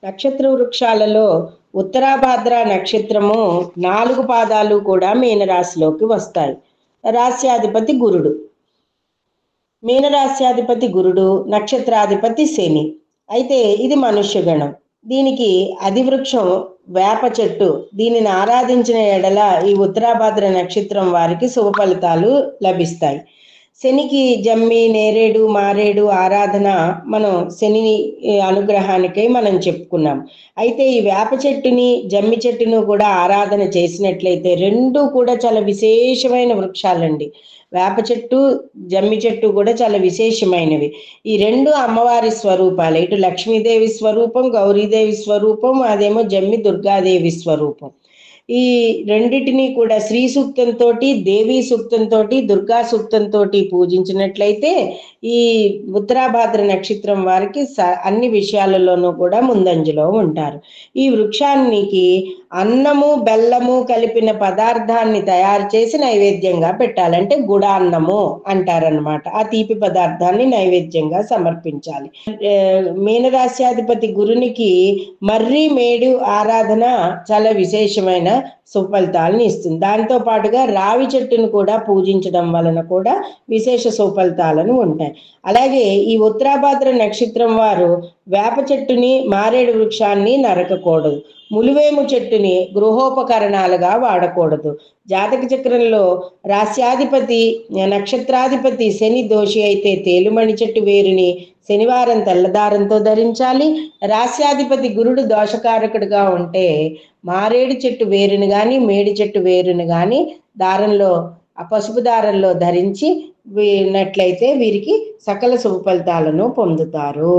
నక్షత్ర వృక్షాలలో ఉత్తరాభాద్ర నక్షత్రము 4 పాదాలు కూడా మీనరాశిలోకి వస్తాయి. రాశ్యాధిపతి గురుడు. మీనరాశ్యాధిపతి గురుడు, నక్షత్రాధిపతి శని. అయితే ఇది మనుష్యగణం. దీనికి అధివృక్షం వేప చెట్టు. దీనిని ఆరాధించిన ఎడల ఈ ఉత్తరాభాద్ర నక్షత్రం వారికి శుభ ఫలితాలు లభిస్తాయి. శనికి జమ్మి, నేరేడు, మారేడు ఆరాధన మనం శని అనుగ్రహానికై మనం చెప్పుకున్నాం. అయితే ఈ వేప చెట్టుని, జమ్మి చెట్టును కూడా ఆరాధన చేసినట్లయితే రెండు కూడా చాలా విశేషమైన వృక్షాలండి. వేప చెట్టు, జమ్మి చెట్టు కూడా చాలా విశేషమైనవి. ఈ రెండు అమ్మవారి స్వరూపాలు. ఇటు లక్ష్మీదేవి స్వరూపం, గౌరీదేవి స్వరూపం, అదేమో జమ్మి దుర్గాదేవి స్వరూపం. ఈ రెండిటిని కూడా శ్రీ సూక్తంతో, దేవీ సూక్తంతో, దుర్గా సూక్తంతో పూజించినట్లయితే ఈ ఉత్తరాభాద్ర నక్షత్రం వారికి అన్ని విషయాలలోనూ కూడా ముందంజలో ఉంటారు. ఈ వృక్షానికి అన్నము, బెల్లము కలిపిన పదార్థాన్ని తయారు చేసి నైవేద్యంగా పెట్టాలంటే గుడాన్నము అంటారనమాట. ఆ తీపి పదార్థాన్ని నైవేద్యంగా సమర్పించాలి. మీనరాశ్యాధిపతి గురునికి మర్రి, మేడు ఆరాధన చాలా విశేషమైన సుఫలితాలను ఇస్తుంది. దాంతో పాటుగా రావి చెట్టును కూడా పూజించడం వలన కూడా విశేష సుఫలితాలను ఉంటాయి. అలాగే ఈ ఉత్తరాభాద్ర నక్షత్రం వారు వేప చెట్టుని, మారేడు వృక్షాన్ని నరకకూడదు. ములివేము చెట్టుని గృహోపకరణాలుగా వాడకూడదు. జాతక చక్రంలో రాశ్యాధిపతి, నక్షత్రాధిపతి శని దోషి అయితే తేలుమణి చెట్టు వేరుని శనివారం తెల్లదారంతో ధరించాలి. రాశ్యాధిపతి గురుడు దోషకారకుడుగా ఉంటే మారేడు చెట్టు వేరుని కానీ, మేడి చెట్టు వేరుని కానీ దారంలో, ఆ పసుపు దారంలో ధరించి వీరినట్లయితే వీరికి సకల శుభ ఫలితాలను పొందుతారు.